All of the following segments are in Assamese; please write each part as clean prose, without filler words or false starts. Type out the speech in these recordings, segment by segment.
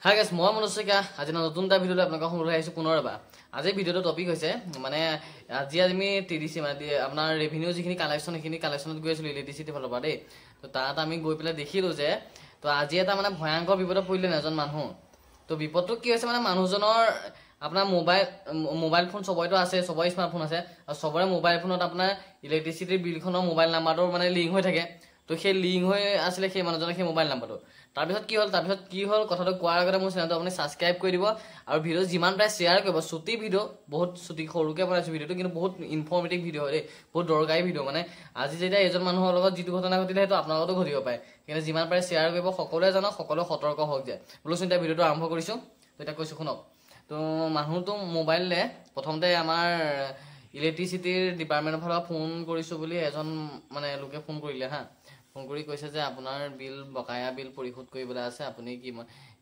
হাই গাইস মই মনুষ্যকা আজি নতুন এটা ভিডিওলৈ আপোনালোকক সংগ্ৰহ আহিছো পুনৰ এবাৰ আজি ভিডিওটো টপিক হৈছে মানে আজি আমি টিডিসি মানে আপোনাৰ ৰেভিনিউ যিখিনি কালেকচনত গৈ আছিল ইলেক্ট্ৰিচিটি ফালৰ পৰা দেই তো তাত আমি গৈ পেলাই দেখিলো যে তো আজি এটা মানে ভয়ংকৰ বিপদত পৰিলে এজন মানুহ তো বিপদটো কি হৈছে মানে মানুহজনৰ আপোনাৰ মোবাইল ফোন সবইতো আছে সবই স্মাৰ্টফোন আছে আৰু সবৰে মোবাইল ফোনত আপোনাৰ ইলেক্ট্ৰিচিটিৰ বিলখনৰ মোবাইল নাম্বাৰটো মানে লিংক হৈ থাকে তো সেই লিংক হৈ আসলে সেই মানুহজনৰ সেই মোবাইল নাম্বাৰটো তাৰপিছত কি হ'ল কথাটো কোৱাৰ আগতে মোৰ চেনেলটো আপুনি সাবস্ক্ৰাইব কৰি দিব আৰু ভিডিও যিমান প্ৰায় শ্বেয়াৰ কৰিব ছুটি ভিডিও বহুত ছুটি সৰুকে বনাইছো ভিডিওটো কিন্তু বহুত ইনফৰ্মেটিভ ভিডিও হয় বহুত দৰকাৰী ভিডিও মানে আজি যেতিয়া এজন মানুহৰ লগত যিটো ঘটনা ঘটিলে সেইটো আপোনাৰ লগতো ঘটিব পাৰে কিন্তু যিমান প্ৰায় শ্বেয়াৰ কৰিব সকলোৱে জানক সকলোৱে সতৰ্ক হওক যায় বোলো চিন্তা ভিডিওটো আৰম্ভ কৰিছো তো এটা কৈছো শুনক তো মানুহটো মোবাইললে প্ৰথমতে আমাৰ ইলেক্ট্ৰিচিটিৰ ডিপাৰ্টমেণ্টৰ ফালৰ ফোন কৰিছো বুলি এজন মানে লোকে ফোন কৰিলে হা ফোন কৰি কৈছে যে আপোনাৰ বিল বকায়া বিল পৰিশোধ কৰিবলৈ আছে আপুনি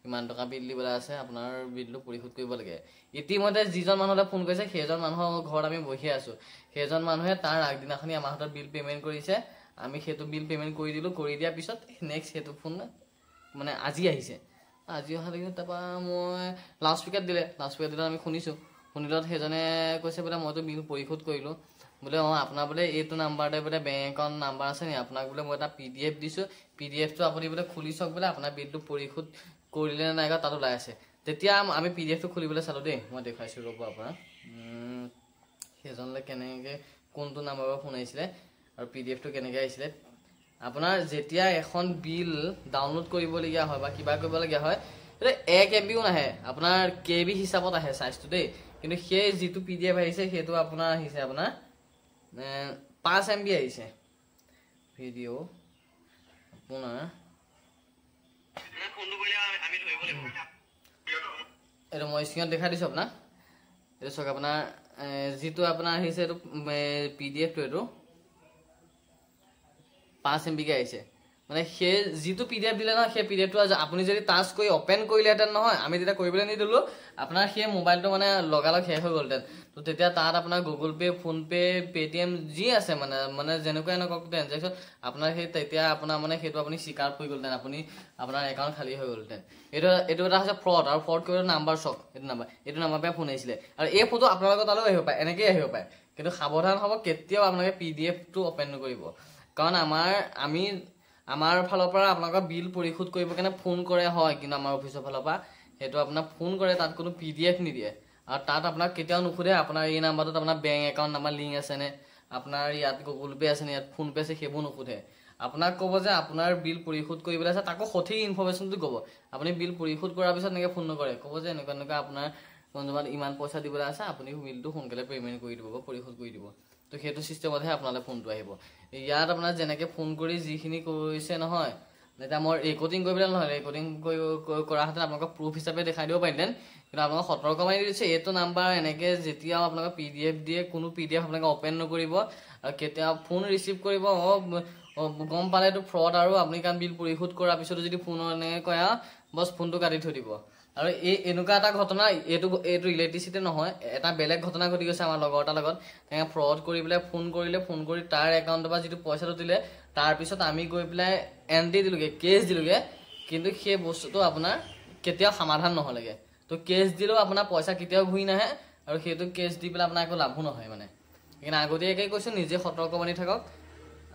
কিমান টকা বিল দিবলৈ আছে আপোনাৰ বিলটো পৰিশোধ কৰিব লাগে ইতিমধ্যে যিজন মানুহলে ফোন কৰিছে সেইজন মানুহৰ ঘৰত আমি বহি আছো সেইজন মানুহে তাৰ আগদিনাখনি আমাৰ হাতত বিল পেমেন্ট কৰিছে আমি সেইটো বিল পেমেন্ট কৰি দিলো কৰি দিয়াৰ পিছত নেক্সট সেইটো ফোন মানে আজি আহিছে আজি অহা লাগিলে তাৰপৰা মই লাউড স্পিকাৰ দিলে আমি শুনিছো শুনিলত সেইজনে কৈছে বোলে মইতো বিল পৰিশোধ কৰিলো বোলে আপোনাৰ বোলে এইটো নাম্বাৰতে বোলে বেংক একাউণ্ট নাম্বাৰ আছে নি আপোনাক বোলে মই এটা পিডিএফ দিছো পিডিএফটো আপুনি বোলে খুলি চাওক বোলে আপোনাৰ বিলটো পৰিশোধ কৰিলে নাই তাত ওলাই আছে তেতিয়া আমি পিডিএফটো খুলিবলৈ চালো দেই মই দেখাইছো ৰ'ব আপোনাক সেইজনলে কেনেকৈ কোনটো নাম্বাৰৰ ফোন আহিছিলে আৰু পিডিএফটো কেনেকৈ আহিছিলে আপোনাৰ যেতিয়া এখন বিল ডাউনলোড কৰিবলগীয়া হয় বা কিবা কৰিবলগীয়া হয় 1 MB নাহে আপোনাৰ KB হিচাপত আহে সাইজটো দেই কিন্তু সেই যিটো পিডিএফ আহিছে সেইটো আপোনাৰ আহিছে আপোনাৰ 5 MB আহিছে ভিডিও আপোনাৰ এটা মই স্ক্ৰীনত দেখাই দিছো আপোনাক এটা চাওক আপোনাৰ যিটো আপোনাৰ আহিছে এইটো পিডিএফটো এইটো 5 MB কে আহিছে মানে সেই যিটো পিডিএফ দিলে না সেই পিডিএফটো আপুনি যদি টাচ কৰি ওপেন কৰিলেহেঁতেন নহয় আমি তেতিয়া কৰিবলৈ নিদিলো আপোনাৰ সেই মোবাইলটো মানে লগালগ শেষ হৈ গ'লহেঁতেন তো তেতিয়া তাত আপোনাৰ Google pay phone pay Paytm যি আছে মানে যেনেকুৱা এনেকুৱা ট্ৰানজেকশ্যন আপোনাৰ সেই তেতিয়া আপোনাৰ মানে সেইটো আপুনি স্বীকাৰ কৰি গ'লহেঁতেন আপুনি আপোনাৰ একাউণ্ট খালী হৈ গ'লহেঁতেন এইটো এটা হৈছে ফ্ৰড আৰু ফ্ৰড কৰিলে নাম্বাৰ চক এইটো নাম্বাৰ পৰা ফোন আহিছিলে আৰু এই ফটো আপোনালোকৰ তালৈও আহিব পাৰে এনেকেই আহিব পাৰে কিন্তু সাৱধান হ'ব কেতিয়াও আপোনালোকে পিডিএফটো ওপেন নকৰিব কাৰণ আমাৰ ফালৰ পৰা আপোনালোকৰ বিল পৰিশোধ কৰিব কাৰণে ফোন কৰে হয় কিন্তু আমাৰ অফিচৰ ফালৰ পৰা সেইটো আপোনাক ফোন কৰে তাত কোনো পিডিএফ নিদিয়ে আৰু তাত আপোনাক কেতিয়াও নুসুধে আপোনাৰ এই নাম্বাৰটোত আপোনাৰ বেংক একাউণ্ট নাম্বাৰ লিংক আছে নে আপোনাৰ ইয়াত গুগল পে আছে নে ইয়াত ফোন পে আছে সেইবোৰ নুসুধে আপোনাক ক'ব যে আপোনাৰ বিল পৰিশোধ কৰিবলৈ আছে তাকো সঠিক ইনফৰমেশ্যনটো ক'ব আপুনি বিল পৰিশোধ কৰাৰ পিছত এনেকৈ ফোন নকৰে ক'ব যে এনেকুৱা আপোনাৰ কোনোবাত ইমান পইচা দিবলৈ আছে আপুনি বিলটো সোনকালে পে'মেণ্ট কৰি দিব বা পৰিশোধ কৰি দিব তো সেইটো চিষ্টেমতহে আপোনালৈ ফোনটো আহিব ইয়াত আপোনাৰ যেনেকৈ ফোন কৰি যিখিনি কৈছে নহয় এতিয়া মই ৰেকৰ্ডিং কৰিবলৈ নহয় ৰেকৰ্ডিং কৰাহেঁতেন আপোনালোকক প্ৰুফ হিচাপে দেখাই দিব পাৰিলেন কিন্তু আপোনালোকক সতৰ্ক মাৰি দিছে এইটো নাম্বাৰ এনেকৈ যেতিয়াও আপোনালোকক পিডিএফ দিয়ে কোনো পিডিএফ আপোনালোকে অপেন নকৰিব আৰু কেতিয়া ফোন ৰিচিভ কৰিব গম পালে এইটো ফ্ৰড আৰু আপুনি কাৰণ বিল পৰিশোধ কৰাৰ পিছতো যদি ফোন এনেকৈ কয় বছ ফোনটো কাটি থৈ দিব আৰু এনেকুৱা এটা ঘটনা এইটো ইলেক্ট্ৰিচিটি নহয় এটা বেলেগ ঘটনা ঘটি গৈছে আমাৰ লগৰ এটাৰ লগত তেনেকৈ ফ্ৰড কৰি পেলাই ফোন কৰি তাৰ একাউণ্টৰ পৰা যিটো পইচাটো দিলে তাৰপিছত আমি গৈ পেলাই এণ্ট্ৰি দিলোঁগৈ কেছ দিলোঁগৈ কিন্তু সেই বস্তুটো আপোনাৰ কেতিয়াও সমাধান নহ'লেগৈ তো কেছ দিলেও আপোনাৰ পইচা কেতিয়াও ঘূৰি নাহে আৰু সেইটো কেছ দি পেলাই আপোনাৰ একো লাভো নহয় মানে সেইকাৰণে আগতীয়াকৈ কৈছোঁ নিজে সতৰ্ক মানি থাকক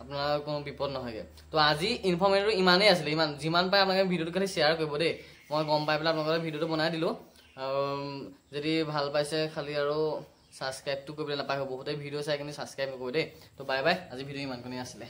আপোনাৰ কোনো বিপদ নহয়গৈ তো আজি ইনফৰ্মেটিভ ইমানেই আছিলে যিমান পাৰে আপোনালোকে ভিডিঅ'টো খালি শ্বেয়াৰ কৰিব দেই মই গম পাই পেলাই আপোনালোকে ভিডিঅ'টো বনাই দিলোঁ আৰু যদি ভাল পাইছে খালি আৰু ছাবস্ক্ৰাইবটো কৰিবলৈ নাপায় বহুতে ভিডিঅ' চাই কিন্তু ছাবস্ক্ৰাইব নকৰিব দেই তো বাই বাই আজি ভিডিঅ' ইমানখিনি আছিলে